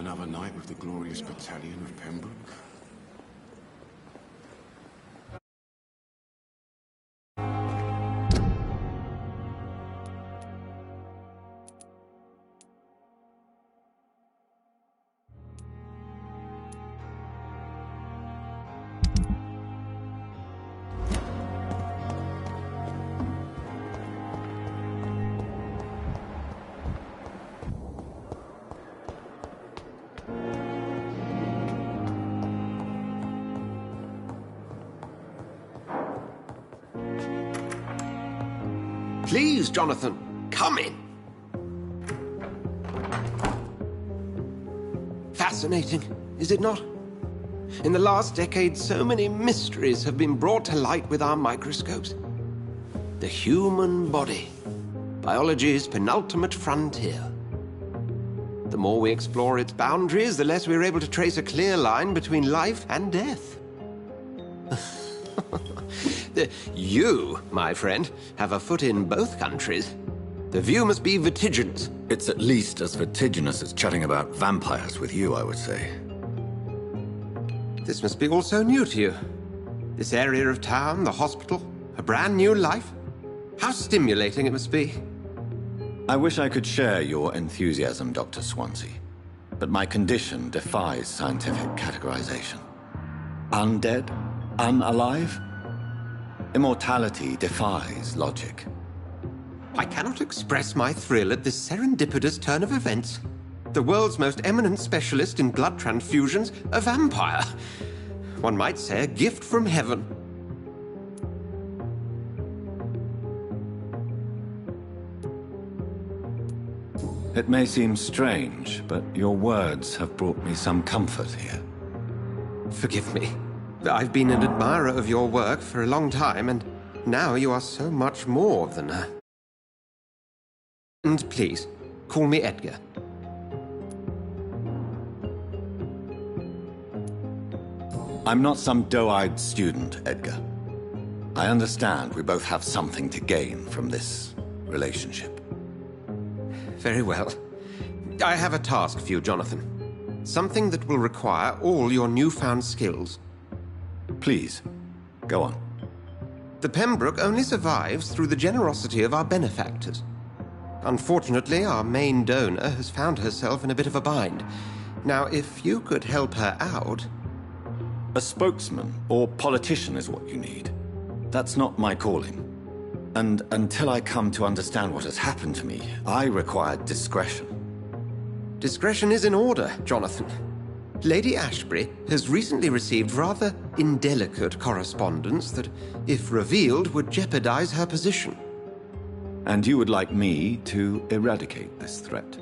Another night with the glorious battalion of Pembroke. Please, Jonathan, come in. Fascinating, is it not? In the last decade, so many mysteries have been brought to light with our microscopes. The human body, biology's penultimate frontier. The more we explore its boundaries, the less we're able to trace a clear line between life and death. You, my friend, have a foot in both countries. The view must be vertiginous. It's at least as vertiginous as chatting about vampires with you, I would say. This must be all so new to you. This area of town, the hospital, a brand new life. How stimulating it must be. I wish I could share your enthusiasm, Dr. Swansea. But my condition defies scientific categorization. Undead? Unalive? Immortality defies logic. I cannot express my thrill at this serendipitous turn of events. The world's most eminent specialist in blood transfusions, a vampire. One might say a gift from heaven. It may seem strange, but your words have brought me some comfort here. Forgive me. I've been an admirer of your work for a long time, and now you are so much more than a... And please, call me Edgar. I'm not some doe-eyed student, Edgar. I understand we both have something to gain from this relationship. Very well. I have a task for you, Jonathan. Something that will require all your newfound skills. Please, go on. The Pembroke only survives through the generosity of our benefactors. Unfortunately, our main donor has found herself in a bit of a bind. Now, if you could help her out... A spokesman or politician is what you need. That's not my calling. And until I come to understand what has happened to me, I require discretion. Discretion is in order, Jonathan. Lady Ashbury has recently received rather indelicate correspondence that, if revealed, would jeopardize her position. And you would like me to eradicate this threat?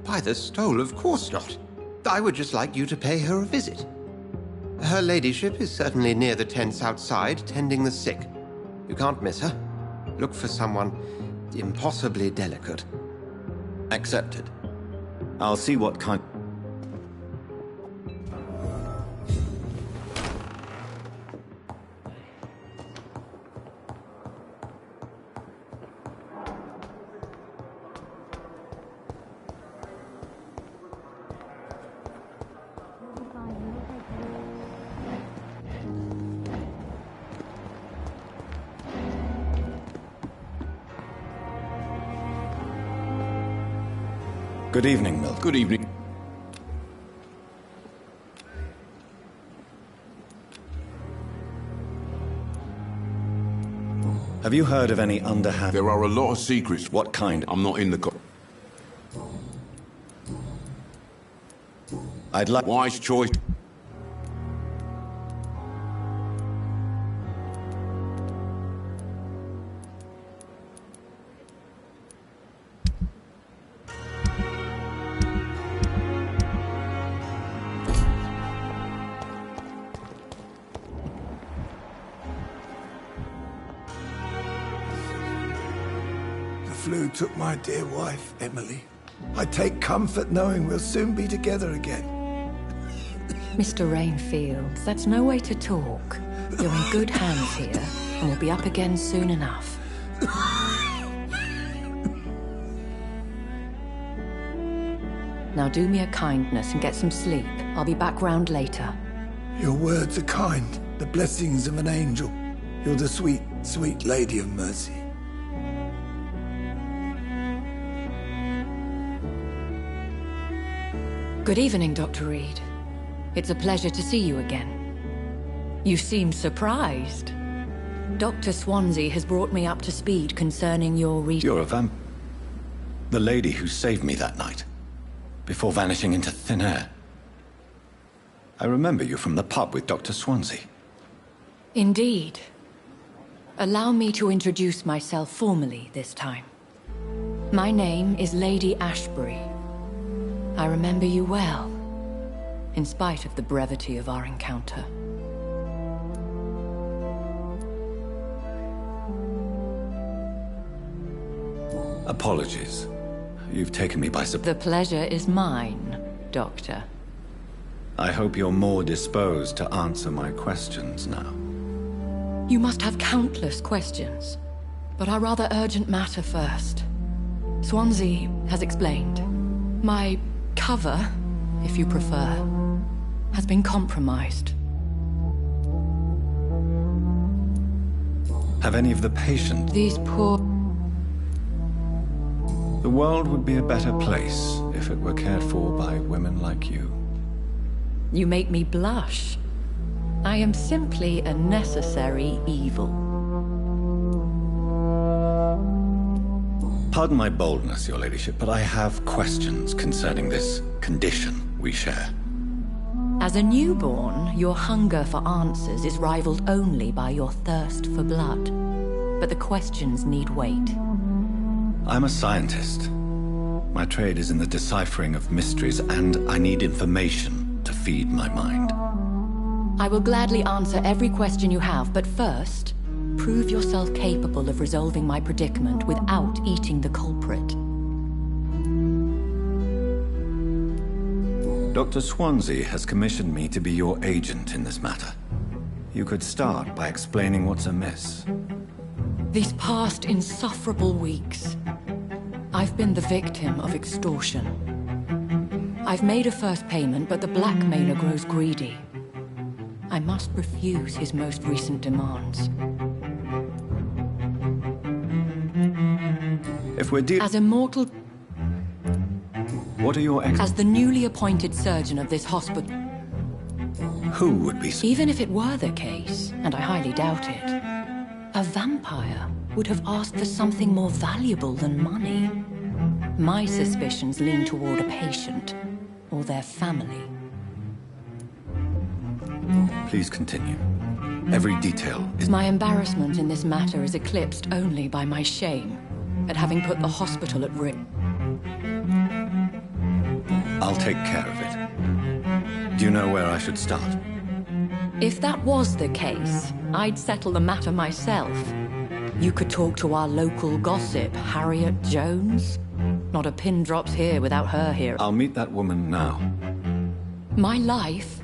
By the stole, of course not. I would just like you to pay her a visit. Her ladyship is certainly near the tents outside, tending the sick. You can't miss her. Look for someone impossibly delicate. Accepted. I'll see what kind... Good evening, Milk. Good evening. Have you heard of any underhand... There are a lot of secrets. What kind? I'm not in the... I'd like... Wise choice. The flu took my dear wife, Emily. I take comfort knowing we'll soon be together again. Mr. Rainfield, that's no way to talk. You're in good hands here, and we'll be up again soon enough. Now do me a kindness and get some sleep. I'll be back round later. Your words are kind, the blessings of an angel. You're the sweet, sweet Lady of Mercy. Good evening, Dr. Reed. It's a pleasure to see you again. You seem surprised. Dr. Swansea has brought me up to speed concerning your You're a vamp... The lady who saved me that night, before vanishing into thin air. I remember you from the pub with Dr. Swansea. Indeed. Allow me to introduce myself formally this time. My name is Lady Ashbury. I remember you well, in spite of the brevity of our encounter. Apologies. You've taken me by surprise. The pleasure is mine, Doctor. I hope you're more disposed to answer my questions now. You must have countless questions, but our rather urgent matter first. Swansea has explained. My cover, if you prefer, has been compromised. Have any of the patients... These poor... The world would be a better place if it were cared for by women like you. You make me blush. I am simply a necessary evil. Pardon my boldness, Your Ladyship, but I have questions concerning this condition we share. As a newborn, your hunger for answers is rivaled only by your thirst for blood. But the questions need wait. I'm a scientist. My trade is in the deciphering of mysteries, and I need information to feed my mind. I will gladly answer every question you have, but first, prove yourself capable of resolving my predicament without eating the culprit. Dr. Swansea has commissioned me to be your agent in this matter. You could start by explaining what's amiss. These past insufferable weeks, I've been the victim of extortion. I've made a first payment, but the blackmailer grows greedy. I must refuse his most recent demands. If we're As immortal... What are your As the newly appointed surgeon of this hospital... Who would be... Even if it were the case, and I highly doubt it, a vampire would have asked for something more valuable than money. My suspicions lean toward a patient, or their family. Please continue. Every detail is... My embarrassment in this matter is eclipsed only by my shame at having put the hospital at risk. I'll take care of it. Do you know where I should start? If that was the case, I'd settle the matter myself. You could talk to our local gossip, Harriet Jones. Not a pin drops here without her here. I'll meet that woman now. My life...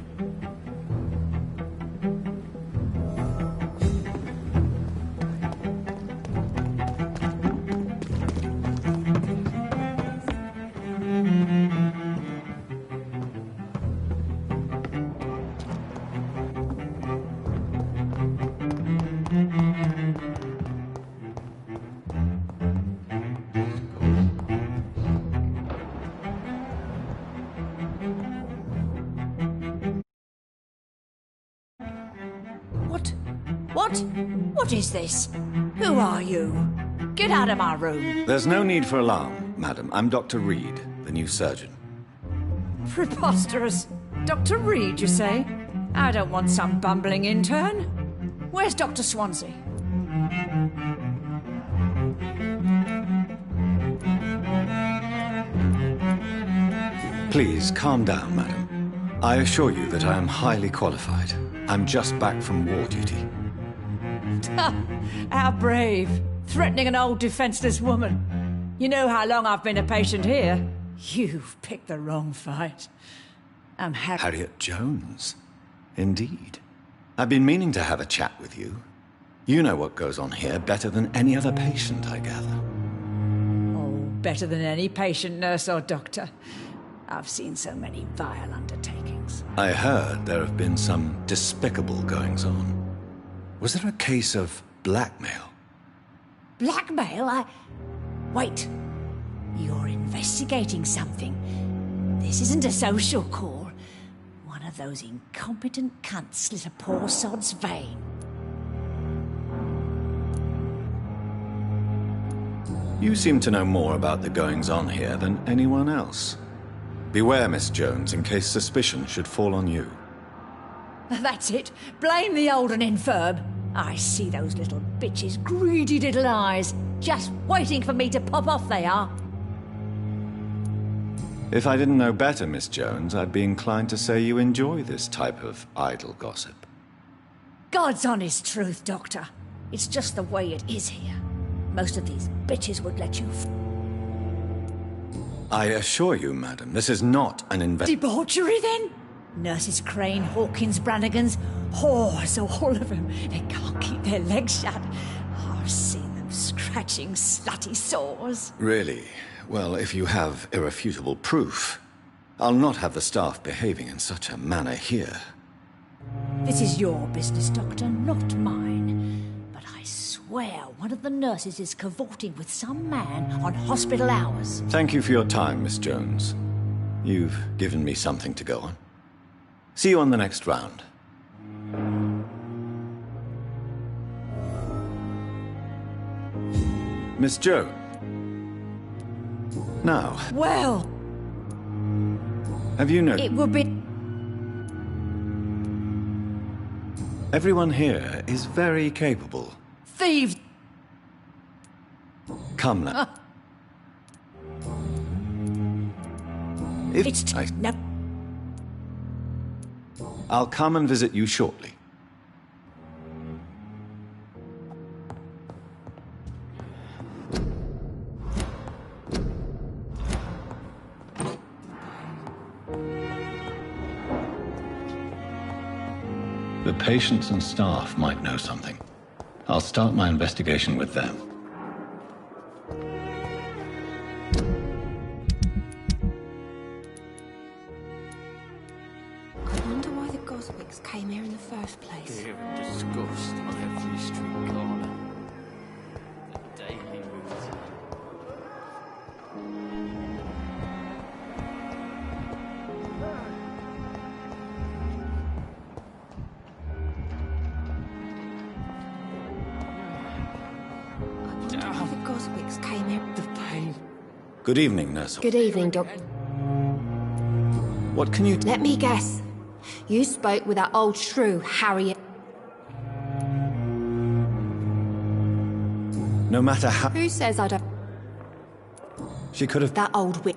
What is this? Who are you? Get out of our room. There's no need for alarm, madam. I'm Dr. Reed, the new surgeon. Preposterous. Dr. Reed, you say? I don't want some bumbling intern. Where's Dr. Swansea? Please, calm down, madam. I assure you that I am highly qualified. I'm just back from war duty. How brave. Threatening an old defenseless woman. You know how long I've been a patient here? You've picked the wrong fight. I'm happy. Harriet Jones? Indeed. I've been meaning to have a chat with you. You know what goes on here better than any other patient, I gather. Oh, better than any patient, nurse or doctor. I've seen so many vile undertakings. I heard there have been some despicable goings-on. Was there a case of blackmail? Blackmail? Wait. You're investigating something. This isn't a social call. One of those incompetent cunts slit a poor sod's vein. You seem to know more about the goings-on here than anyone else. Beware, Miss Jones, in case suspicion should fall on you. That's it. Blame the old and infirm. I see those little bitches' greedy little eyes. Just waiting for me to pop off they are. If I didn't know better, Miss Jones, I'd be inclined to say you enjoy this type of idle gossip. God's honest truth, Doctor. It's just the way it is here. Most of these bitches would let you I assure you, madam, this is not an debauchery, then? Nurses Crane, Hawkins, Brannigans, whores, all of them. They can't keep their legs shut. I've seen them scratching slutty sores. Really? Well, if you have irrefutable proof, I'll not have the staff behaving in such a manner here. This is your business, Doctor, not mine. But I swear one of the nurses is cavorting with some man on hospital hours. Thank you for your time, Miss Jones. You've given me something to go on. See you on the next round. Miss Jones. Now, Well, have you it would be... Everyone here is very capable. Thieves! Come now. If It's... I, No. I'll come and visit you shortly. The patients and staff might know something. I'll start my investigation with them. I wonder why the Goswicks came here in the first place. Fear and disgust on every street corner. The daily routine. I wonder why the Goswicks came here. The pain. Good evening, Nurse. Good evening, Doc. What can you... Let me guess. You spoke with that old shrew, Harriet. No matter how... Who says I don't... She could have... That old witch.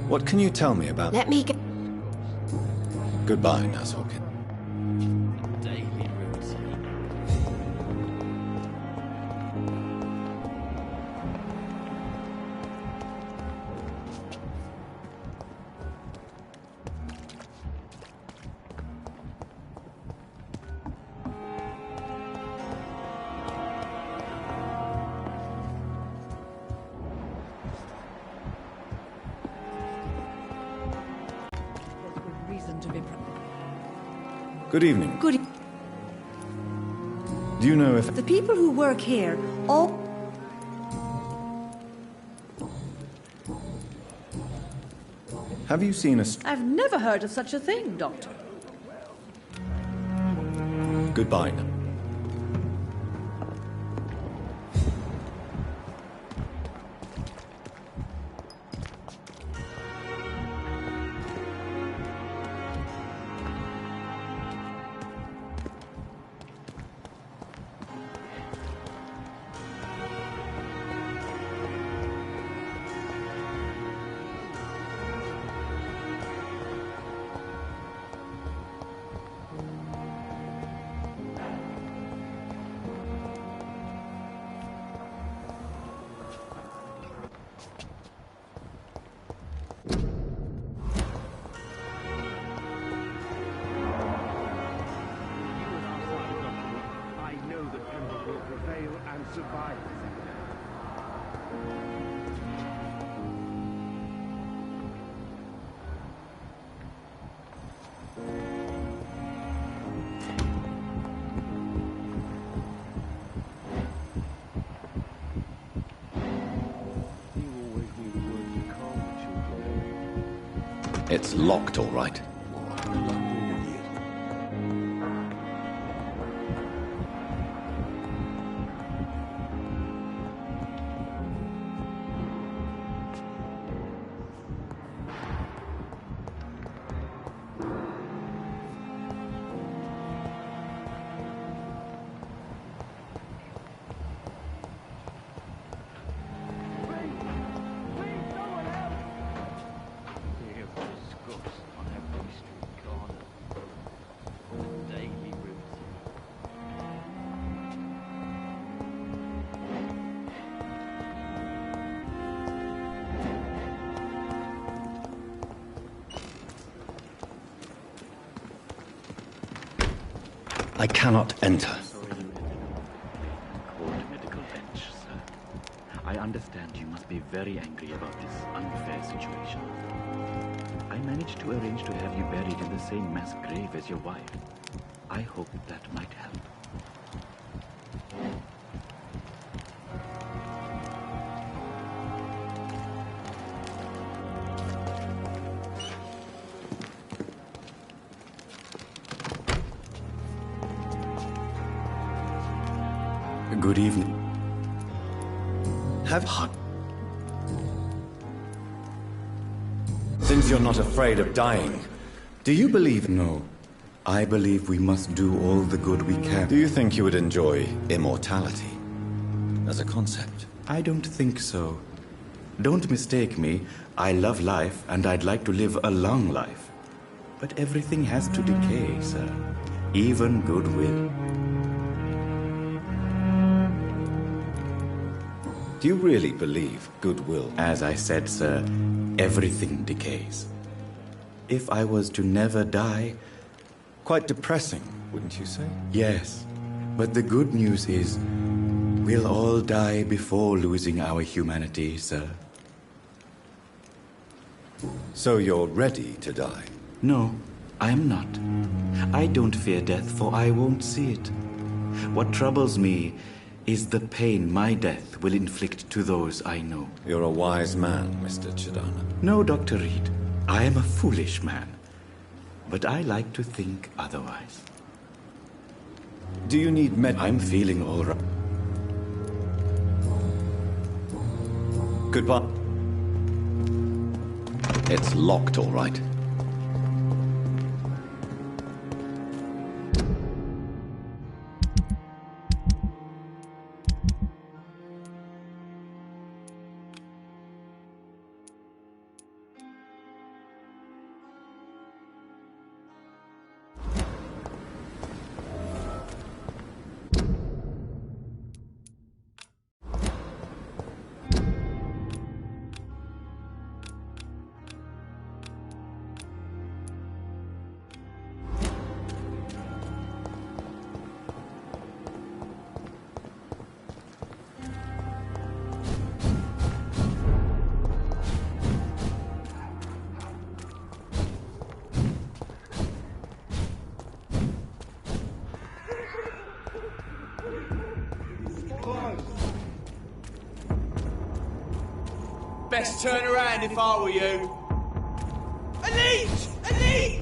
What can you tell me about... Let me guess. Goodbye, Nurse Hawkins. Daily routine. Reason to be... Good evening. Good. Do you know if... The people who work here all... Have you seen a... I've never heard of such a thing, Doctor. Goodbye. I know that Pembroke will prevail and survive. It's locked, all right. I cannot enter. Medical bench, sir. I understand you must be very angry about this unfair situation. I managed to arrange to have you buried in the same mass grave as your wife. I hope that might help. Good evening. Have hot. Since you're not afraid of dying, do you believe? No. I believe we must do all the good we can. Do you think you would enjoy immortality as a concept? I don't think so. Don't mistake me. I love life and I'd like to live a long life. But everything has to decay, sir. Even goodwill. Do you really believe goodwill? As I said, sir, everything decays. If I was to never die... Quite depressing, wouldn't you say? Yes, but the good news is we'll all die before losing our humanity, sir. So you're ready to die? No, I am not. I don't fear death, for I won't see it. What troubles me is the pain my death will inflict to those I know. You're a wise man, Mr. Chidana. No, Dr. Reed. I am a foolish man. But I like to think otherwise. Do you need I'm feeling all right. Goodbye. It's locked, all right. Best turn around if I were you. Elite! Elite!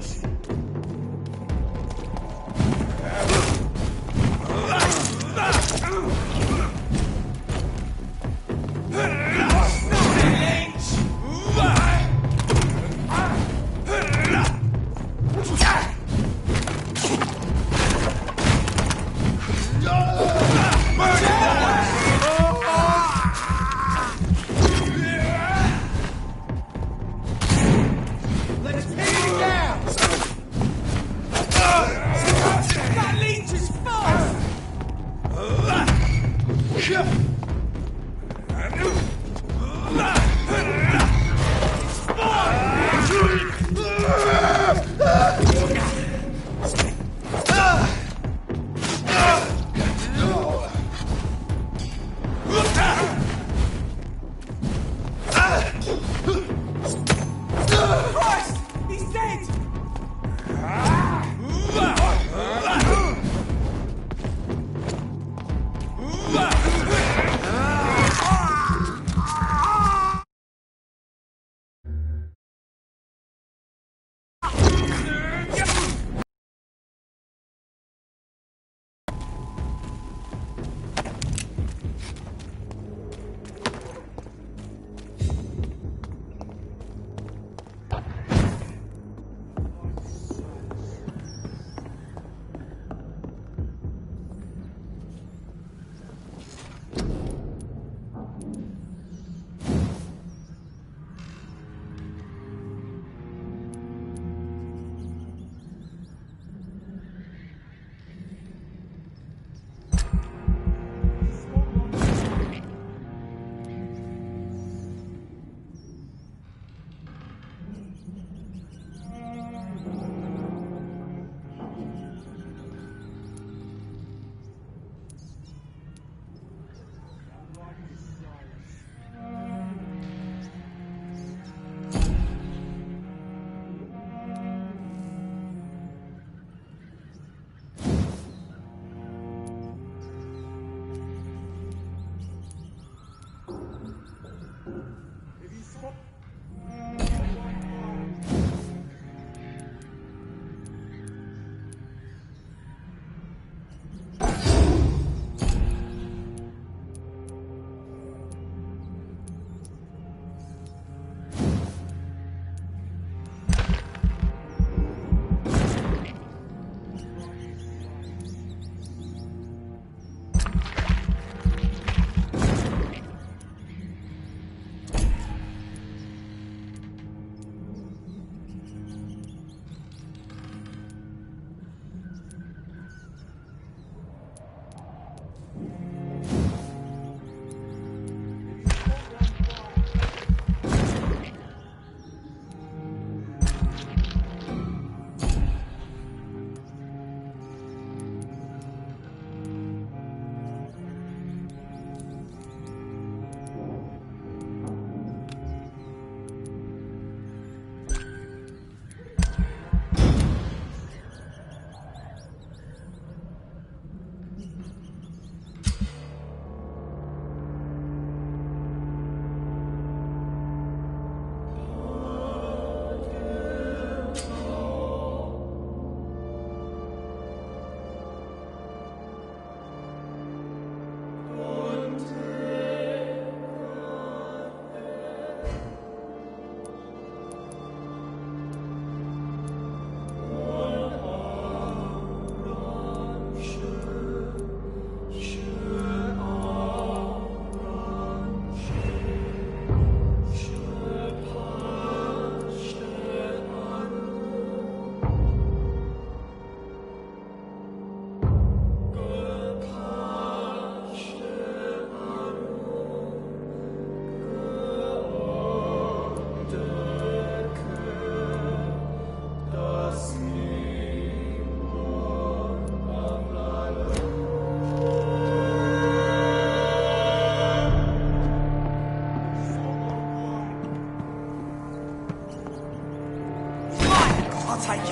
I'll take it.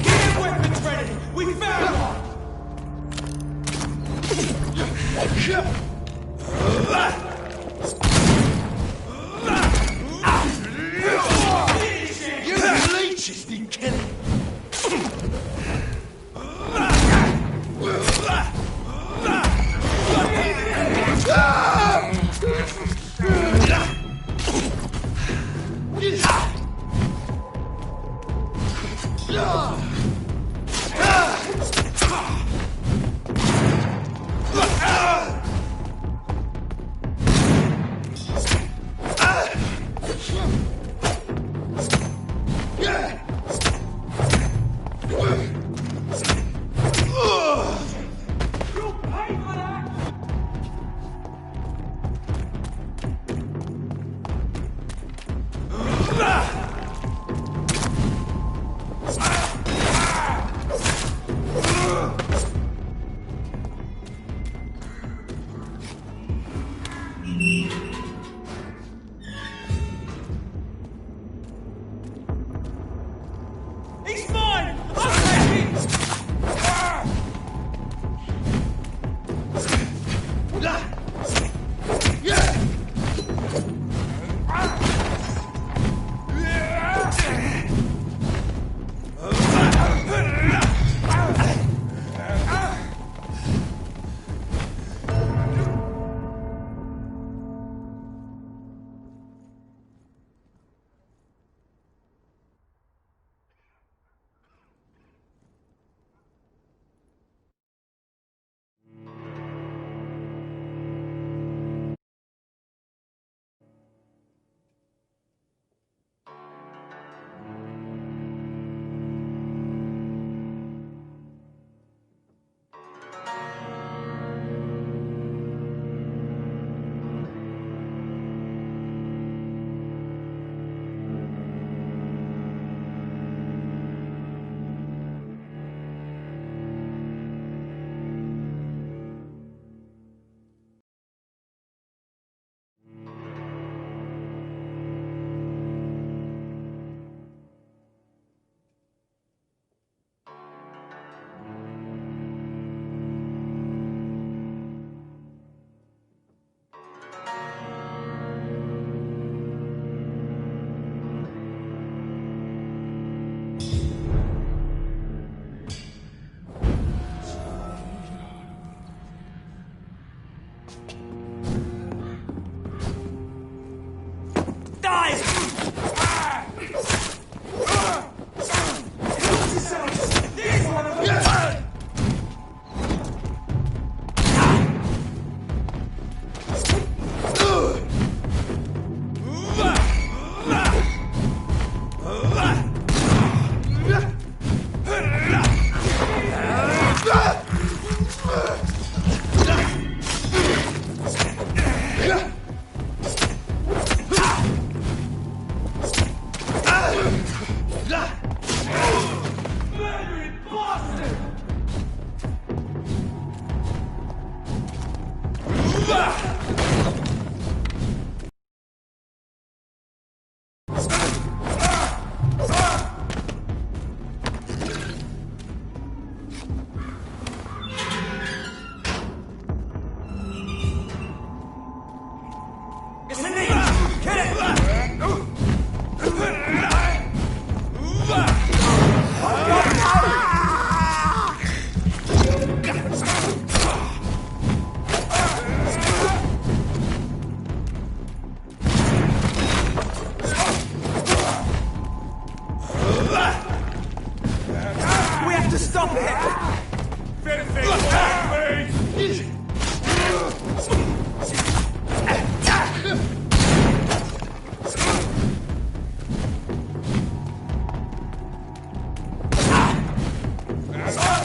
Get weapons ready. We found one. You leeches need killing. He's mine! I'll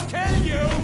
take it!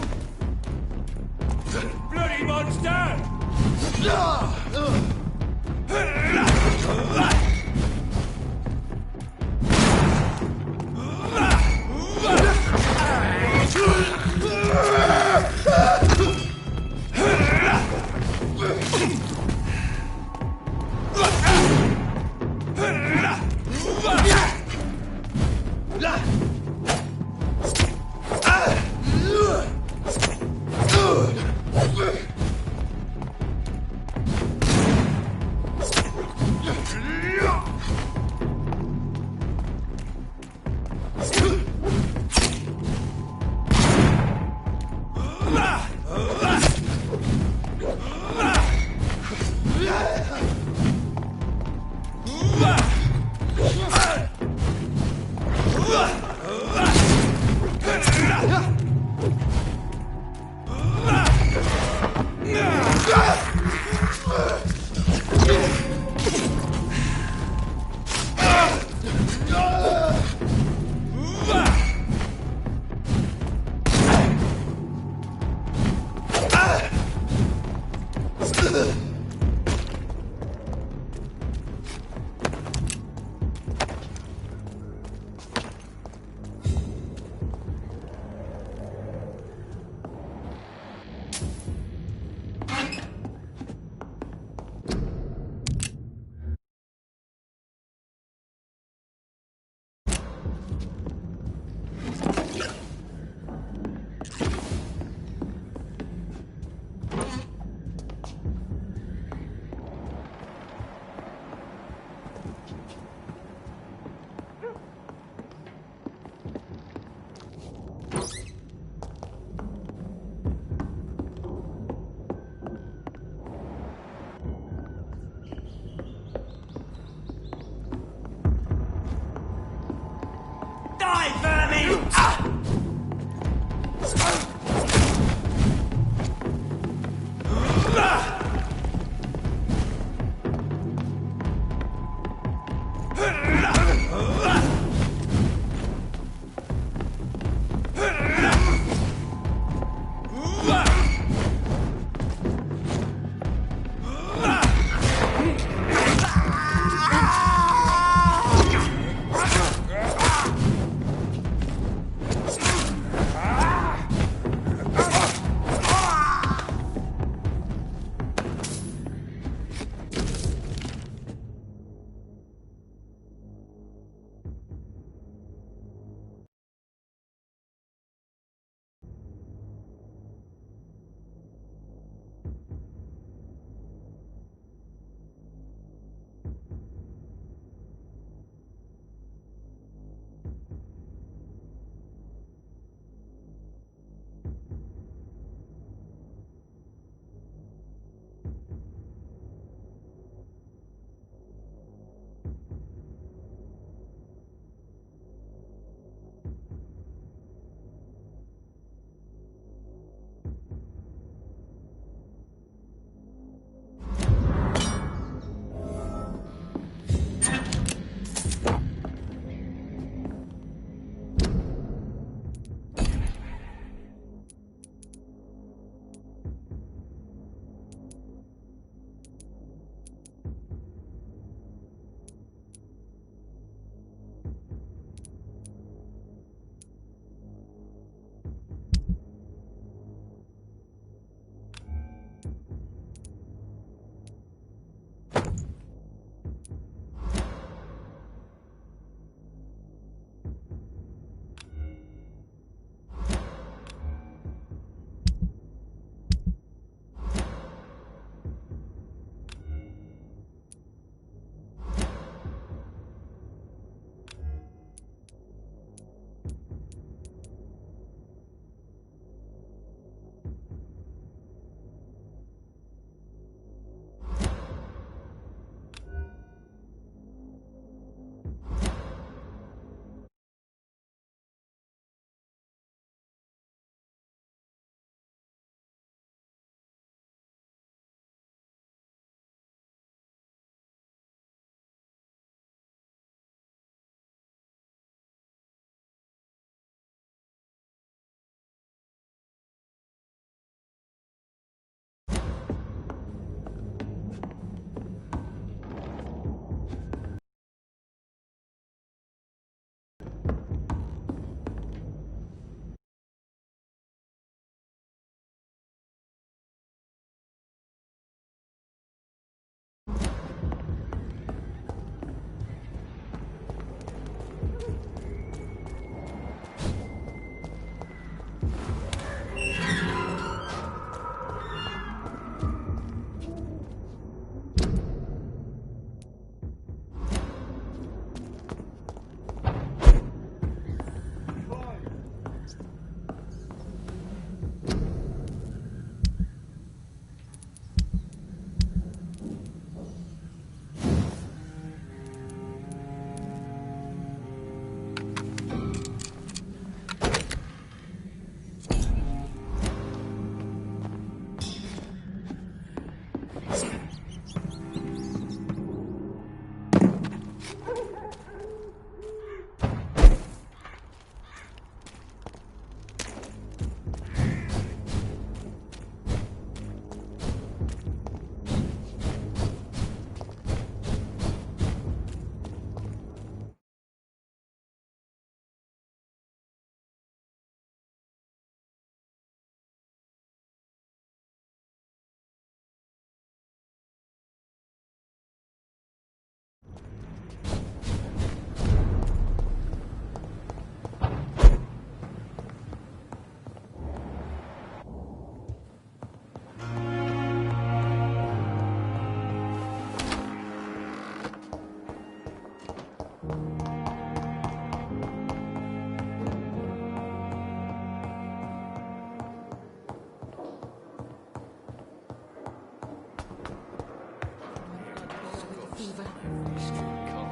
fever. Every streetcar.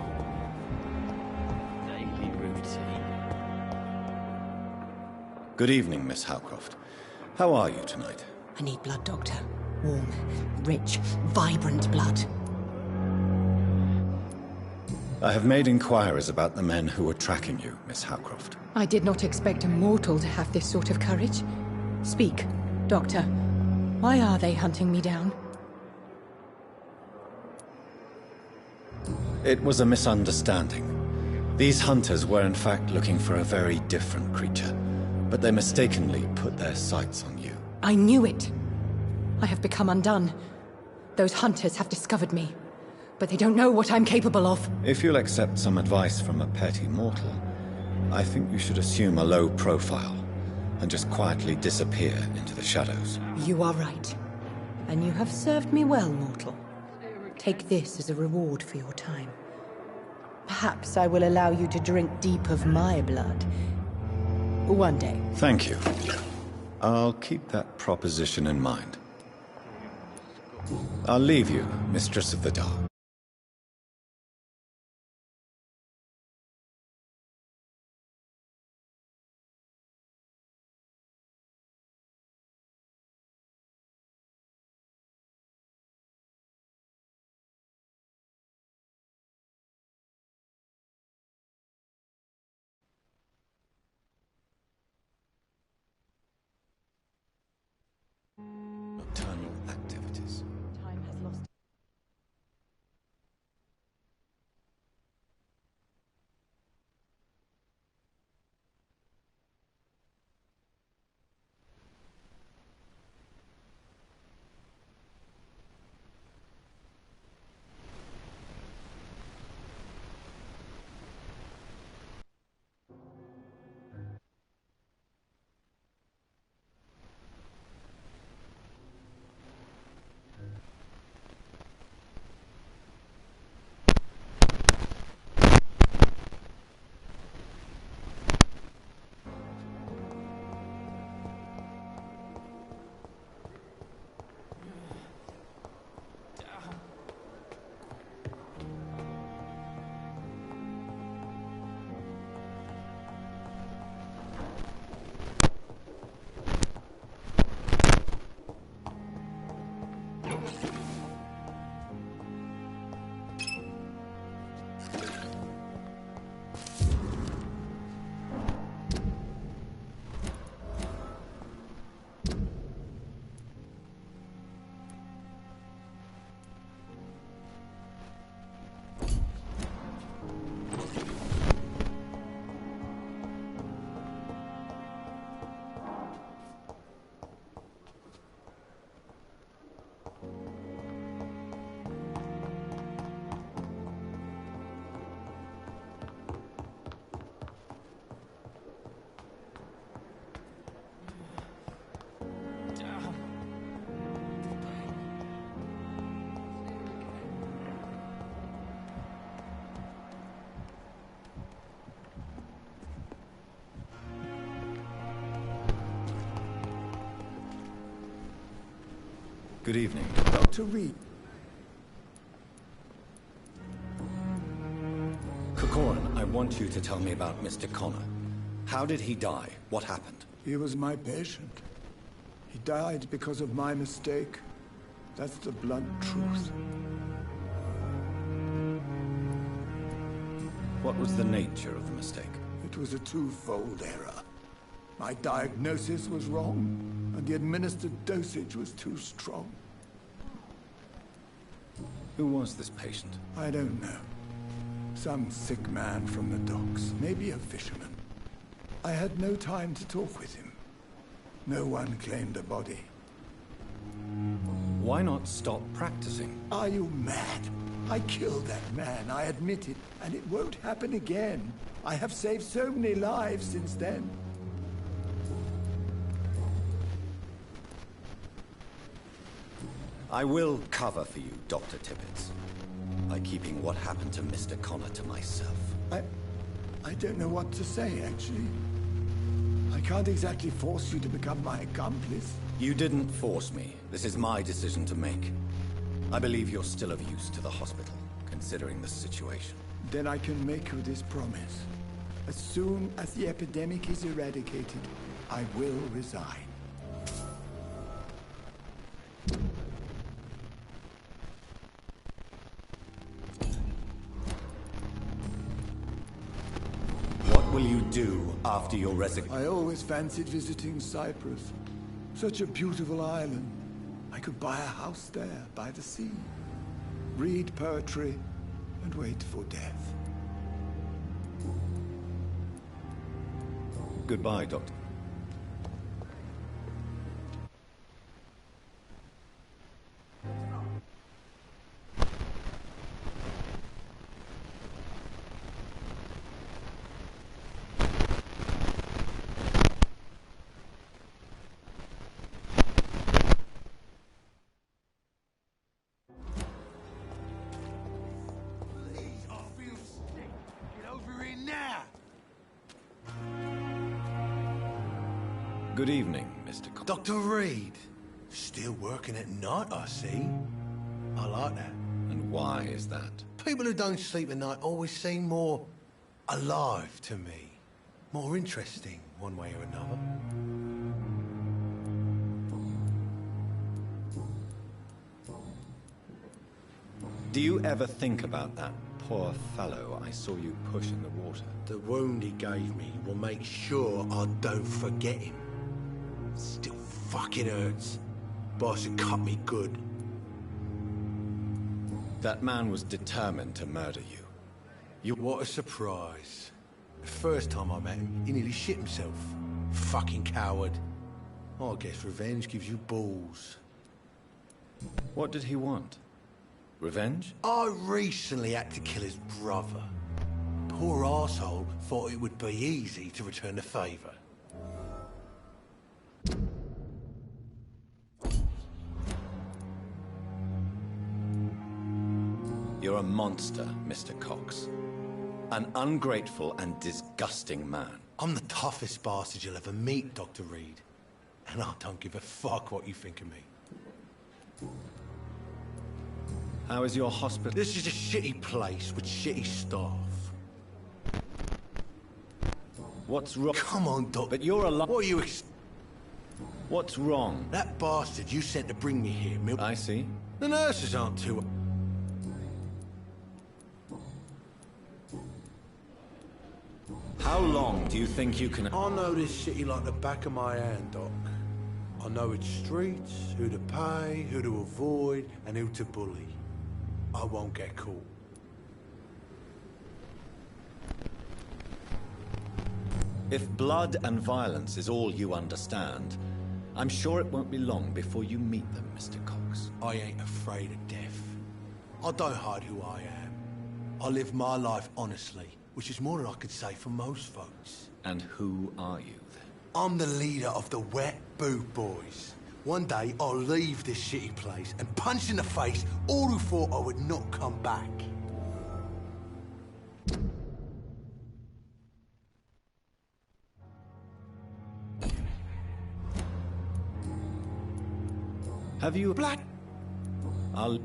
Daily routine. Good evening, Miss Howcroft. How are you tonight? I need blood, Doctor. Warm, rich, vibrant blood. I have made inquiries about the men who were tracking you, Miss Howcroft. I did not expect a mortal to have this sort of courage. Speak, Doctor. Why are they hunting me down? It was a misunderstanding. These hunters were in fact looking for a very different creature, but they mistakenly put their sights on you. I knew it. I have become undone. Those hunters have discovered me, but they don't know what I'm capable of. If you'll accept some advice from a petty mortal, I think you should assume a low profile and just quietly disappear into the shadows. You are right. And you have served me well, mortal. Take this as a reward for your time. Perhaps I will allow you to drink deep of my blood. One day. Thank you. I'll keep that proposition in mind. I'll leave you, Mistress of the Dark. Nocturnal activities. Time has lost. Good evening. Dr. Reed. Corcoran, I want you to tell me about Mr. Connor. How did he die? What happened? He was my patient. He died because of my mistake. That's the blunt truth. What was the nature of the mistake? It was a twofold error. My diagnosis was wrong, and the administered dosage was too strong. Who was this patient? I don't know. Some sick man from the docks, maybe a fisherman. I had no time to talk with him. No one claimed a body. Why not stop practicing? Are you mad? I killed that man, I admit it, and it won't happen again. I have saved so many lives since then. I will cover for you, Dr. Tippett, by keeping what happened to Mr. Connor to myself. I don't know what to say, actually. I can't exactly force you to become my accomplice. You didn't force me. This is my decision to make. I believe you're still of use to the hospital. considering the situation. Then I can make you this promise. As soon as the epidemic is eradicated, I will resign. What will you do after your resignation? I always fancied visiting Cyprus. Such a beautiful island. I could buy a house there by the sea, read poetry, and wait for death. Goodbye, Doctor. Good evening, Mr. Dr. Reed. Still working at night, I see. I like that. And why is that? People who don't sleep at night always seem more alive to me. More interesting, one way or another. Do you ever think about that poor fellow I saw you push in the water? The wound he gave me will make sure I don't forget him. Still fucking hurts. Boss had cut me good. That man was determined to murder you. What a surprise. The first time I met him, he nearly shit himself. Fucking coward. I guess revenge gives you balls. What did he want? Revenge? I recently had to kill his brother. Poor arsehole thought it would be easy to return the favour. You're a monster, Mr. Cox. An ungrateful and disgusting man. I'm the toughest bastard you'll ever meet, Dr. Reed. And I don't give a fuck what you think of me. How is your hospital? This is a shitty place with shitty staff. What's wrong? Come on, Doc. But you're alive. What are you What's wrong? That bastard you sent to bring me here, I see. The nurses aren't too... How long do you think you can... I know this city like the back of my hand, Doc. I know its streets, who to pay, who to avoid, and who to bully. I won't get caught. If blood and violence is all you understand, I'm sure it won't be long before you meet them, Mr. Cox. I ain't afraid of death. I don't hide who I am. I live my life honestly, which is more than I could say for most folks. And who are you, then? I'm the leader of the Wet Boot Boys. One day, I'll leave this shitty place and punch in the face all who thought I would not come back. Have you... Black... I'll...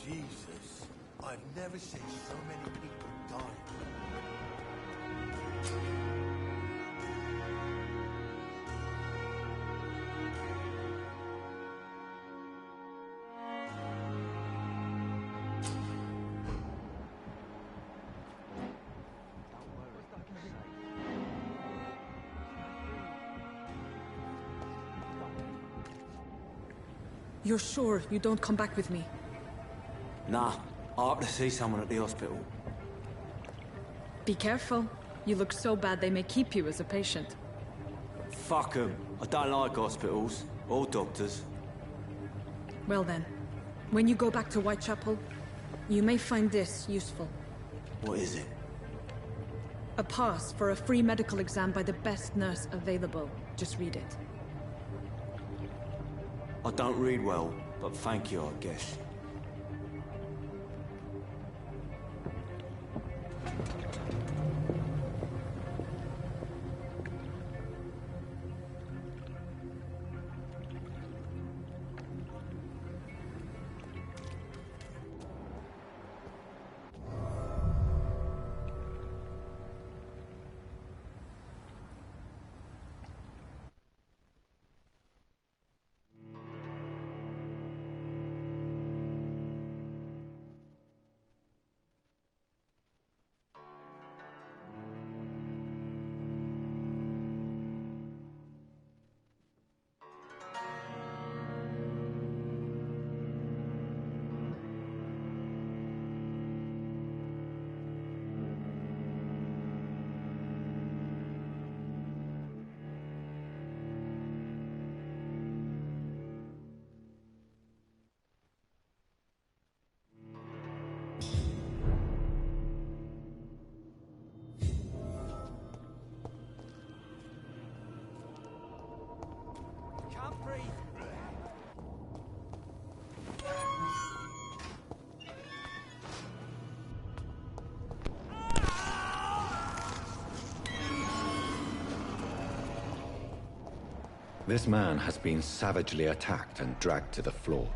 Jesus, I've never seen so many people die. You're sure you don't come back with me? Nah, I ought to see someone at the hospital. Be careful. You look so bad they may keep you as a patient. Fuck 'em. I don't like hospitals. Or doctors. Well then, when you go back to Whitechapel, you may find this useful. What is it? A pass for a free medical exam by the best nurse available. Just read it. I don't read well, but thank you, I guess. This man has been savagely attacked and dragged to the floor.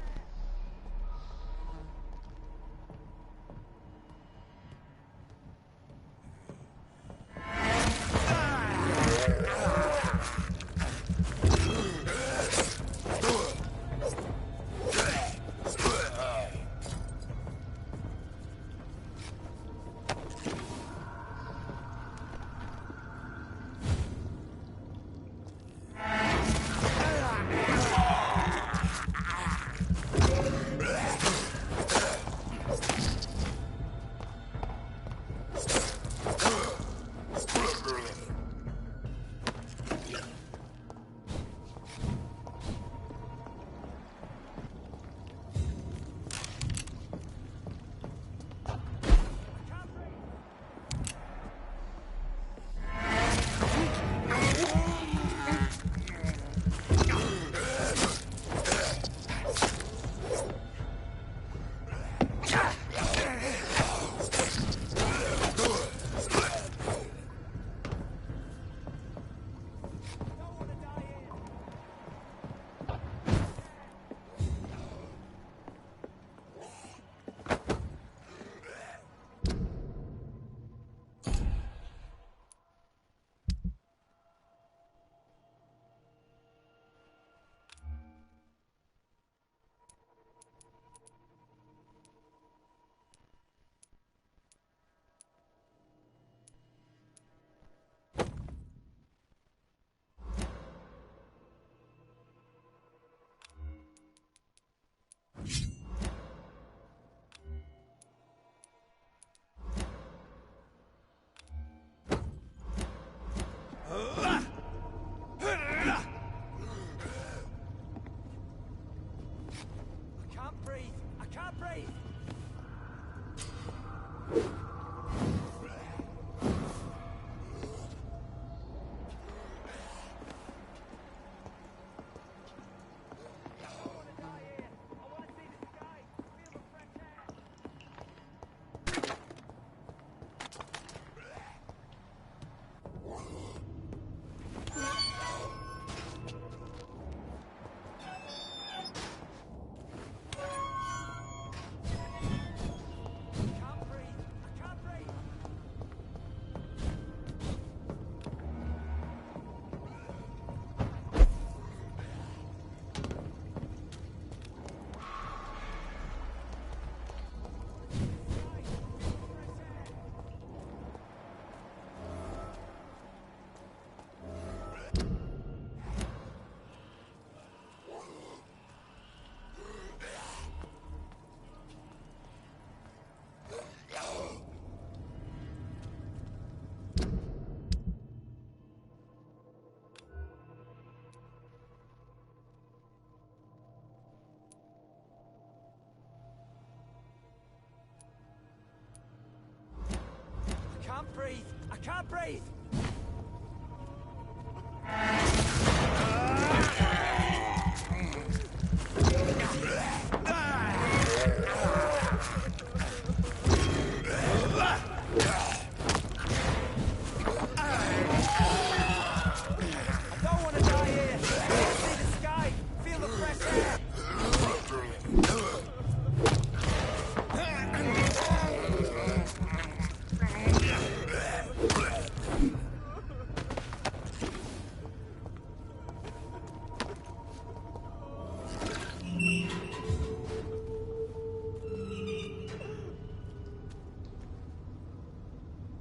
can't breathe!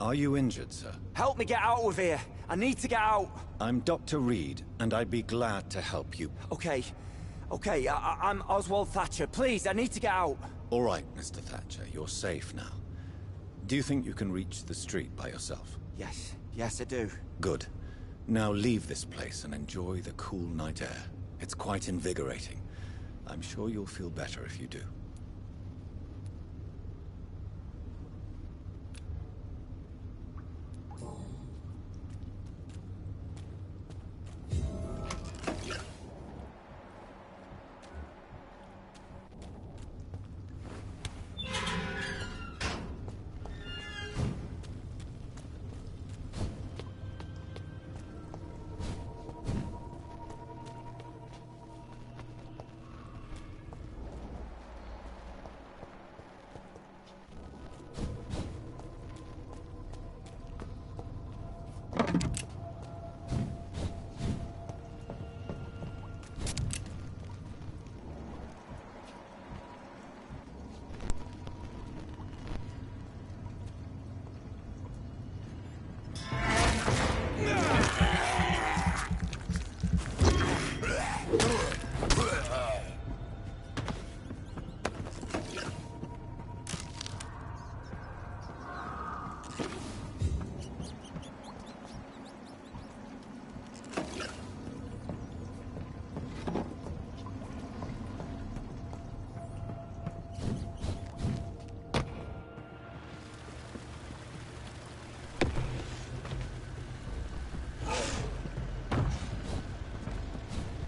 Are you injured, sir? Help me get out of here. I need to get out. I'm Dr. Reed, and I'd be glad to help you. Okay. Okay, I'm Oswald Thatcher. Please, I need to get out. All right, Mr. Thatcher, you're safe now. Do you think you can reach the street by yourself? Yes. Yes, I do. Good. Now leave this place and enjoy the cool night air. It's quite invigorating. I'm sure you'll feel better if you do.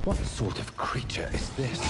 What sort of creature is this?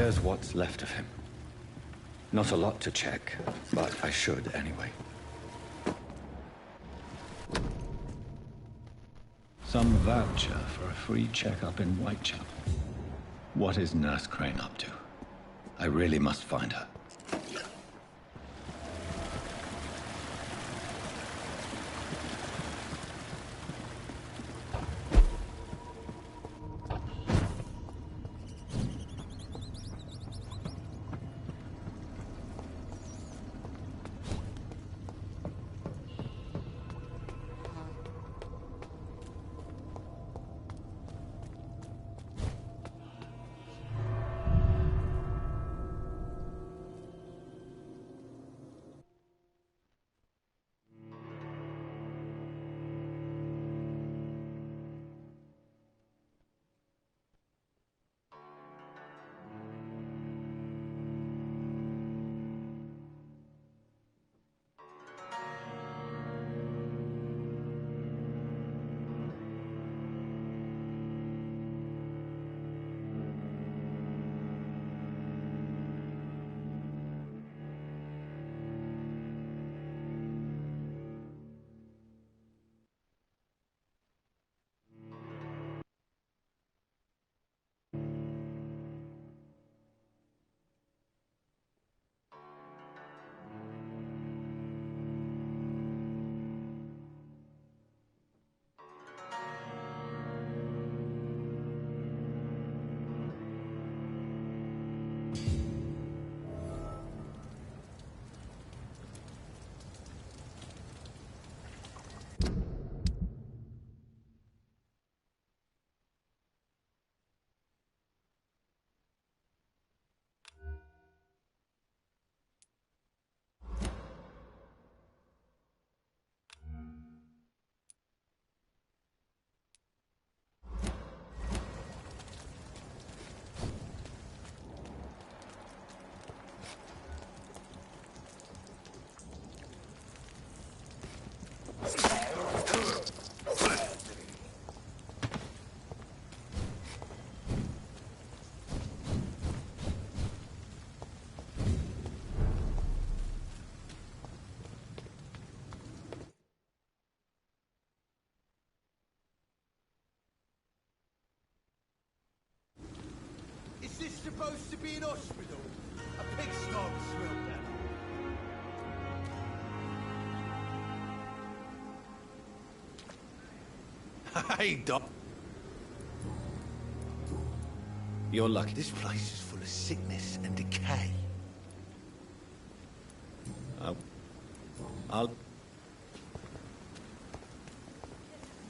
Here's what's left of him. Not a lot to check, but I should anyway. Some voucher for a free checkup in Whitechapel. What is Nurse Crane up to? I really must find her. supposed to be in hospital? A pig smoke smelled that. Hey, Doc. You're lucky. This place is full of sickness and decay. I'll...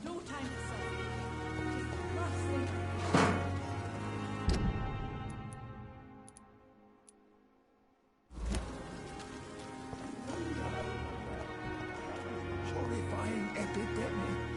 No time to say. Horrifying epidemic.